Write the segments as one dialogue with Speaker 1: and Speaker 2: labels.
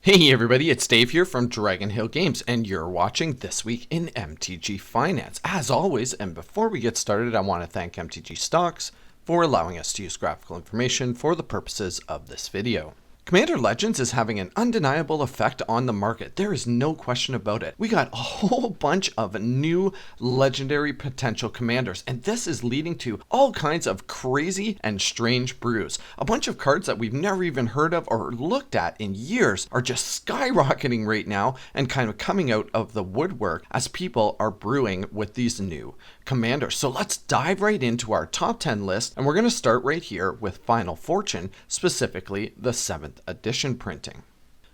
Speaker 1: Hey everybody, it's Dave here from Dragonhill Games, and you're watching This Week in MTG Finance. As always, and before we get started, I want to thank MTG Stocks for allowing us to use graphical information for the purposes of this video. Commander Legends is having an undeniable effect on the market. There is no question about it. We got a whole bunch of new legendary potential commanders, and this is leading to all kinds of crazy and strange brews. A bunch of cards that we've never even heard of or looked at in years are just skyrocketing right now and kind of coming out of the woodwork as people are brewing with these new commanders. So let's dive right into our top 10 list, and we're going to start right here with Final Fortune, specifically the 7th edition printing.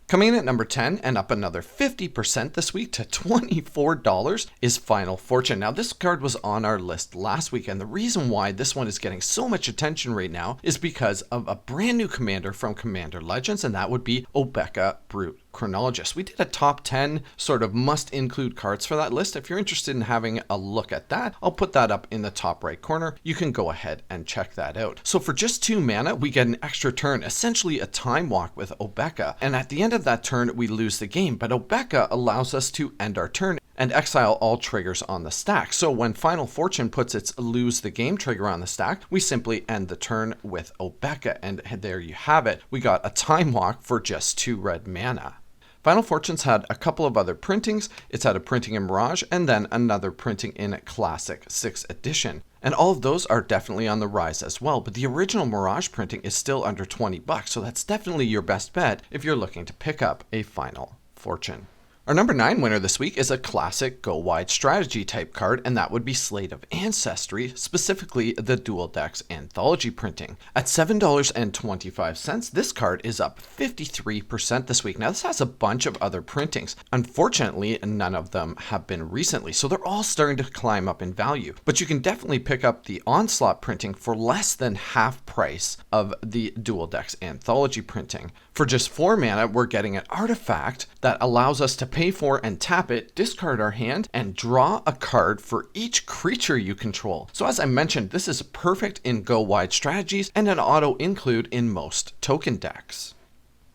Speaker 1: Coming in at number 10 and up another 50% this week to $24 is Final Fortune. Now this card was on our list last week, and the reason why this one is getting so much attention right now is because of a brand new commander from Commander Legends, and that would be Obeka Brute Chronologist. We did a top 10 sort of must include cards for that list. If you're interested in having a look at that, I'll put that up in the top right corner. You can go ahead and check that out. So for just 2 mana, we get an extra turn, essentially a time walk with Obeka. And at the end of that turn, we lose the game, but Obeka allows us to end our turn and exile all triggers on the stack. So when Final Fortune puts its lose the game trigger on the stack, we simply end the turn with Obeka, and there you have it. We got a time walk for just 2 red mana. Final Fortune's had a couple of other printings. It's had a printing in Mirage and then another printing in Classic 6th edition. And all of those are definitely on the rise as well, but the original Mirage printing is still under $20, so that's definitely your best bet if you're looking to pick up a Final Fortune. Our number 9 winner this week is a classic go-wide strategy type card, and that would be Slate of Ancestry, specifically the Dual Decks Anthology printing. At $7.25, this card is up 53% this week. Now this has a bunch of other printings. Unfortunately, none of them have been recently, so they're all starting to climb up in value. But you can definitely pick up the Onslaught printing for less than half price of the Dual Decks Anthology printing. For just 4 mana, we're getting an artifact that allows us to pay for and tap it, discard our hand, and draw a card for each creature you control. So as I mentioned, this is perfect in go-wide strategies and an auto-include in most token decks.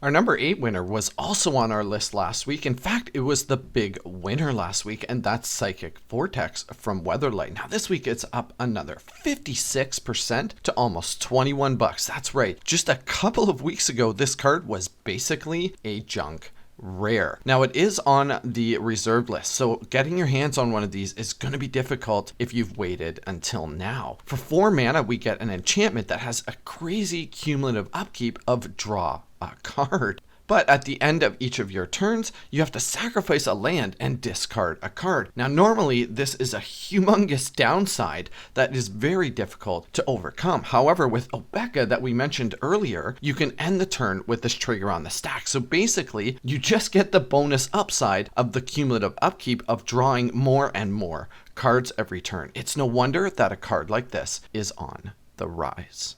Speaker 1: Our number 8 winner was also on our list last week. In fact, it was the big winner last week, and that's Psychic Vortex from Weatherlight. Now this week it's up another 56% to almost $21. That's right. Just a couple of weeks ago, this card was basically a junk rare. Now it is on the reserve list, so getting your hands on one of these is going to be difficult if you've waited until now. For 4 mana, we get an enchantment that has a crazy cumulative upkeep of draw a card. But at the end of each of your turns, you have to sacrifice a land and discard a card. Now, normally, this is a humongous downside that is very difficult to overcome. However, with Obeka that we mentioned earlier, you can end the turn with this trigger on the stack. So basically, you just get the bonus upside of the cumulative upkeep of drawing more and more cards every turn. It's no wonder that a card like this is on the rise.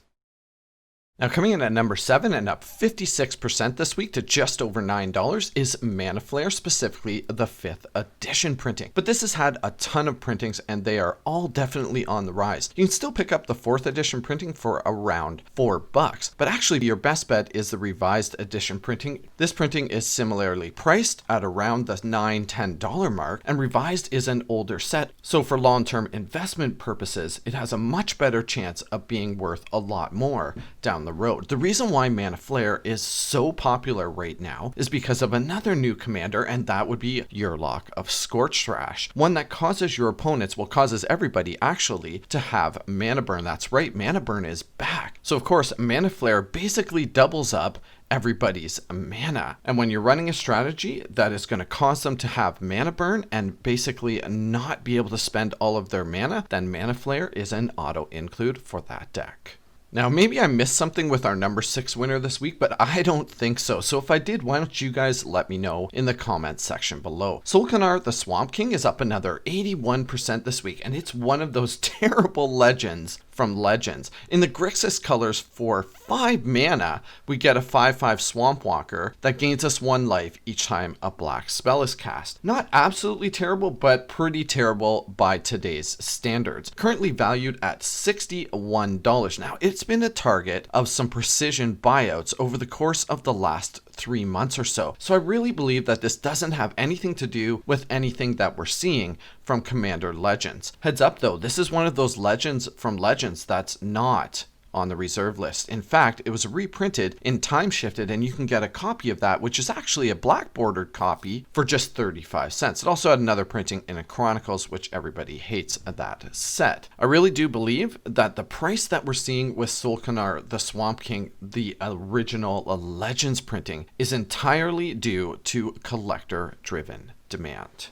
Speaker 1: Now coming in at number 7 and up 56% this week to just over $9 is Mana Flare, specifically the 5th edition printing. But this has had a ton of printings and they are all definitely on the rise. You can still pick up the 4th edition printing for around $4, but actually your best bet is the revised edition printing. This printing is similarly priced at around the $9-10 mark, and revised is an older set, so for long-term investment purposes, it has a much better chance of being worth a lot more down the road. The reason why Mana Flare is so popular right now is because of another new commander, and that would be Yurlok of Scorched Thrash, one that causes your opponents, well, causes everybody actually to have mana burn. That's right, mana burn is back. So of course, Mana Flare basically doubles up everybody's mana. And when you're running a strategy that is going to cause them to have mana burn and basically not be able to spend all of their mana, then Mana Flare is an auto include for that deck. Now, maybe I missed something with our number 6 winner this week, but I don't think so. So if I did, why don't you guys let me know in the comments section below. Canard, the Swamp King, is up another 81% this week, and it's one of those terrible legends from Legends. In the Grixis colors for 5 mana, we get a 5/5 Swamp Walker that gains us 1 life each time a black spell is cast. Not absolutely terrible, but pretty terrible by today's standards. Currently valued at $61. Now, it's been a target of some precision buyouts over the course of the last 3 months or so. So I really believe that this doesn't have anything to do with anything that we're seeing from Commander Legends. Heads up though, this is one of those legends from Legends that's not on the reserve list. In fact, it was reprinted in Time Shifted, and you can get a copy of that, which is actually a black bordered copy, for just 35 cents. It also had another printing in a Chronicles, which everybody hates that set. I really do believe that the price that we're seeing with Soul Canard, the Swamp King, the original Legends printing, is entirely due to collector-driven demand.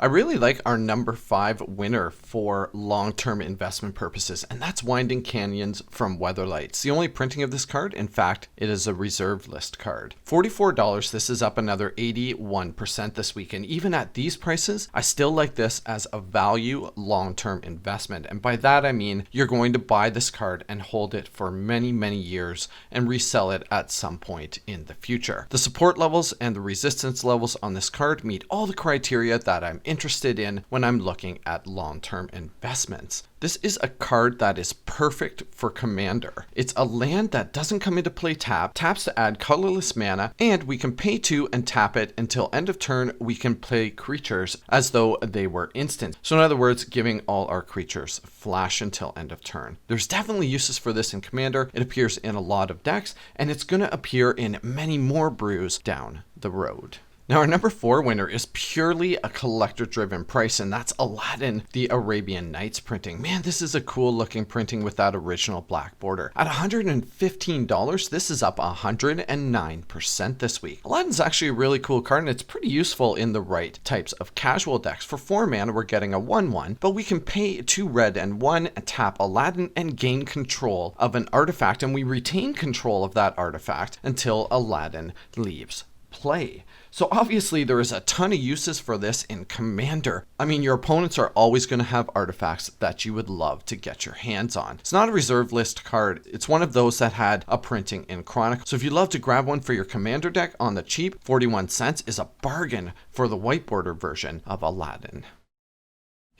Speaker 1: I really like our number 5 winner for long-term investment purposes, and that's Winding Canyons from Weatherlight. It's the only printing of this card. In fact, it is a reserve list card. $44, this is up another 81% this week, and even at these prices, I still like this as a value long-term investment. And by that I mean you're going to buy this card and hold it for many, many years and resell it at some point in the future. The support levels and the resistance levels on this card meet all the criteria that I'm interested in when I'm looking at long-term investments. This is a card that is perfect for Commander. It's a land that doesn't come into play taps to add colorless mana, and we can pay 2 and tap it until end of turn. We can play creatures as though they were instant. So in other words, giving all our creatures flash until end of turn. There's definitely uses for this in Commander. It appears in a lot of decks, and it's going to appear in many more brews down the road. Now, our number 4 winner is purely a collector-driven price, and that's Aladdin, the Arabian Nights printing. Man, this is a cool looking printing with that original black border. At $115, this is up 109% this week. Aladdin's actually a really cool card, and it's pretty useful in the right types of casual decks. For 4 mana, we're getting a 1/1, but we can pay 2 red and 1, tap Aladdin, and gain control of an artifact, and we retain control of that artifact until Aladdin leaves play. So obviously there is a ton of uses for this in Commander. I mean, your opponents are always going to have artifacts that you would love to get your hands on. It's not a reserve list card. It's one of those that had a printing in Chronicles. So if you'd love to grab one for your Commander deck on the cheap, 41 cents is a bargain for the white border version of Aladdin.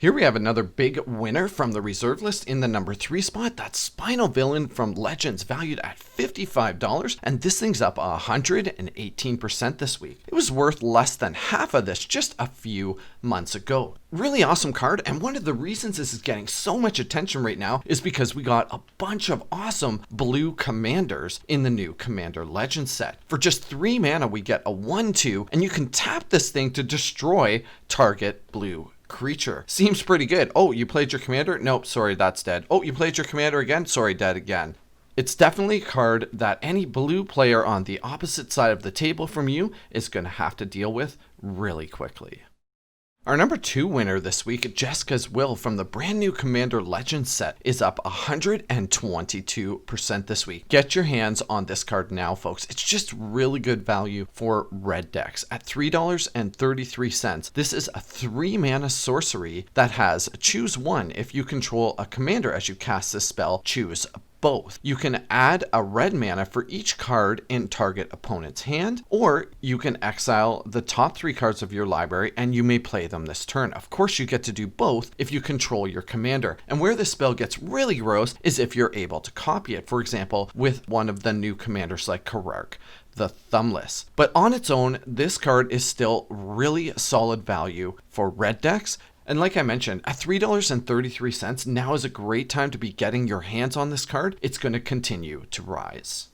Speaker 1: Here we have another big winner from the reserve list in the number 3 spot. That's Spinal Villain from Legends, valued at $55, and this thing's up 118% this week. It was worth less than half of this just a few months ago. Really awesome card, and one of the reasons this is getting so much attention right now is because we got a bunch of awesome blue commanders in the new Commander Legends set. For just 3 mana, we get a 1/2, and you can tap this thing to destroy target blue creature. Seems pretty good. Oh, you played your commander? Nope, sorry, that's dead. Oh, you played your commander again? Sorry, dead again. It's definitely a card that any blue player on the opposite side of the table from you is going to have to deal with really quickly. Our number 2 winner this week, Jessica's Will from the brand new Commander Legends set, is up 122% this week. Get your hands on this card now, folks. It's just really good value for red decks. At $3.33, this is a 3 mana sorcery that has choose 1. If you control a commander as you cast this spell, choose both. You can add a red mana for each card in target opponent's hand, or you can exile the top 3 cards of your library and you may play them this turn. Of course, you get to do both if you control your commander. And where this spell gets really gross is if you're able to copy it. For example, with one of the new commanders like Karark, the Thumbless. But on its own, this card is still really solid value for red decks. And like I mentioned, at $3.33, now is a great time to be getting your hands on this card. It's going to continue to rise.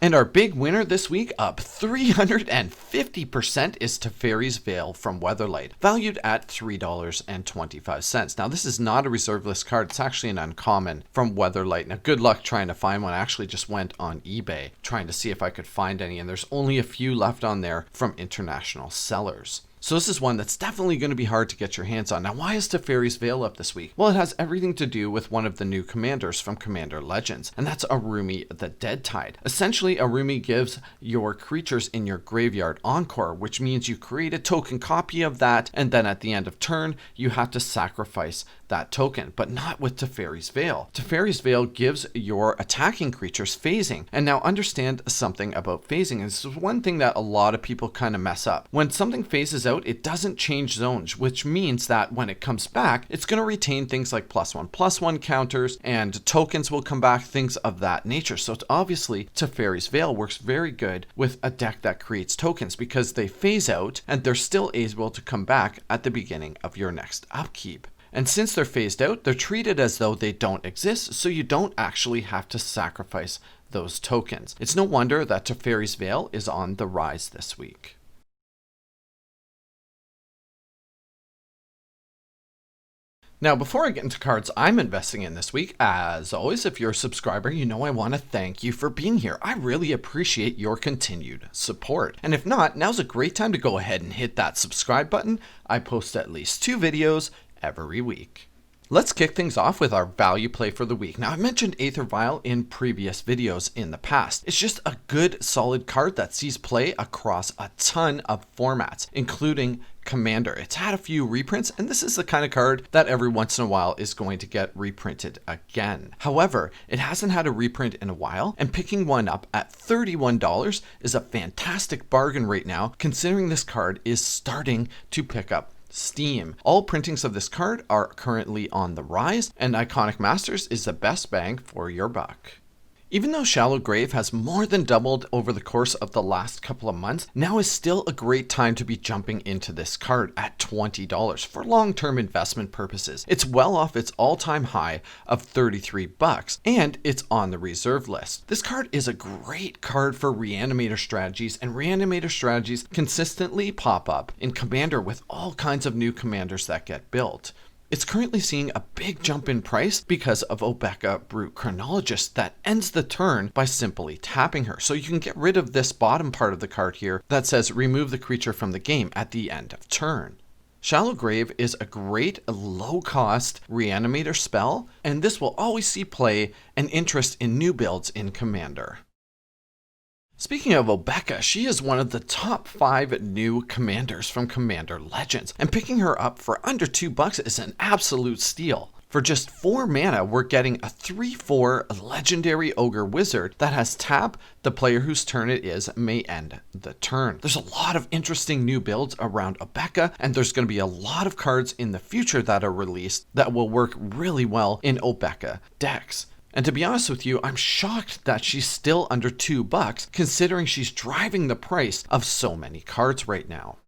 Speaker 1: And our big winner this week, up 350%, is to Fairies Veil from Weatherlight, valued at $3.25. Now, this is not a reserve list card. It's actually an uncommon from Weatherlight. Now, good luck trying to find one. I actually just went on eBay trying to see if I could find any, and there's only a few left on there from international sellers. So this is one that's definitely going to be hard to get your hands on. Now, why is Fairies Veil up this week? Well, it has everything to do with one of the new commanders from Commander Legends, and that's Arumi the Deadtide. Essentially, Arumi gives your creatures in your graveyard Encore, which means you create a token copy of that, and then at the end of turn, you have to sacrifice that token, but not with Fairies Veil. Fairies Veil gives your attacking creatures phasing. And now understand something about phasing. This is one thing that a lot of people kind of mess up. When something phases out, it doesn't change zones, which means that when it comes back, it's going to retain things like +1/+1 counters, and tokens will come back, things of that nature. So it's obviously Fairies Veil works very good with a deck that creates tokens because they phase out and they're still able to come back at the beginning of your next upkeep. And since they're phased out, they're treated as though they don't exist, so you don't actually have to sacrifice those tokens. It's no wonder that Fairies Veil is on the rise this week. Now, before I get into cards I'm investing in this week, as always, if you're a subscriber, you know I want to thank you for being here. I really appreciate your continued support. And if not, now's a great time to go ahead and hit that subscribe button. I post at least 2 videos every week. Let's kick things off with our value play for the week. Now, I mentioned Aether Vial in previous videos in the past. It's just a good, solid card that sees play across a ton of formats, including Commander. It's had a few reprints, and this is the kind of card that every once in a while is going to get reprinted again. However, it hasn't had a reprint in a while, and picking one up at $31 is a fantastic bargain right now, considering this card is starting to pick up steam. All printings of this card are currently on the rise, and Iconic Masters is the best bang for your buck. Even though Shallow Grave has more than doubled over the course of the last couple of months, now is still a great time to be jumping into this card at $20 for long-term investment purposes. It's well off its all-time high of $33, and it's on the reserve list. This card is a great card for Reanimator strategies, and Reanimator strategies consistently pop up in Commander with all kinds of new commanders that get built. It's currently seeing a big jump in price because of Obeka Brute Chronologist that ends the turn by simply tapping her. So you can get rid of this bottom part of the card here that says remove the creature from the game at the end of turn. Shallow Grave is a great low-cost Reanimator spell, and this will always see play and interest in new builds in Commander. Speaking of Obeka, she is one of the top 5 new commanders from Commander Legends, and picking her up for under $2 is an absolute steal. For just 4 mana, we're getting a 3/4 legendary ogre wizard that has tap. The player whose turn it is may end the turn. There's a lot of interesting new builds around Obeka, and there's going to be a lot of cards in the future that are released that will work really well in Obeka decks. And to be honest with you, I'm shocked that she's still under $2, considering she's driving the price of so many cards right now.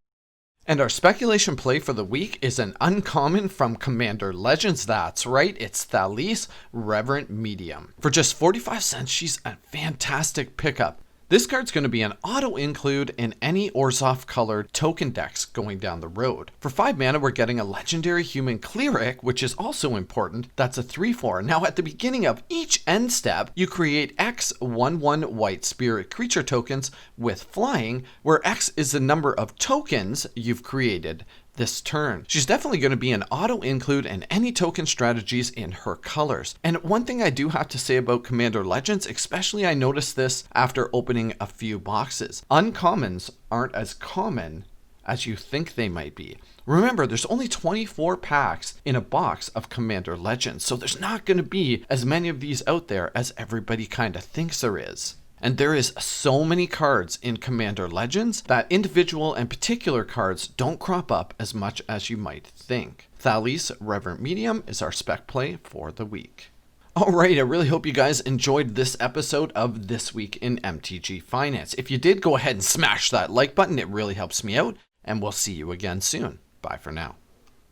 Speaker 1: And our speculation play for the week is an uncommon from Commander Legends. That's right, it's Thalys, Reverent Medium. For just 45 cents, she's a fantastic pickup. This card's going to be an auto-include in any Orzhov-colored token decks going down the road. For 5 mana, we're getting a legendary human cleric, which is also important. That's a 3/4. Now, at the beginning of each end step, you create X 1/1 white spirit creature tokens with flying, where X is the number of tokens you've created this turn. She's definitely going to be an auto-include in any token strategies in her colors. And one thing I do have to say about Commander Legends, especially I noticed this after opening a few boxes. Uncommons aren't as common as you think they might be. Remember, there's only 24 packs in a box of Commander Legends, so there's not going to be as many of these out there as everybody kind of thinks there is. And there is so many cards in Commander Legends that individual and particular cards don't crop up as much as you might think. Thalys, Reverent Medium is our spec play for the week. Alright, I really hope you guys enjoyed this episode of This Week in MTG Finance. If you did, go ahead and smash that like button. It really helps me out, and we'll see you again soon. Bye for now.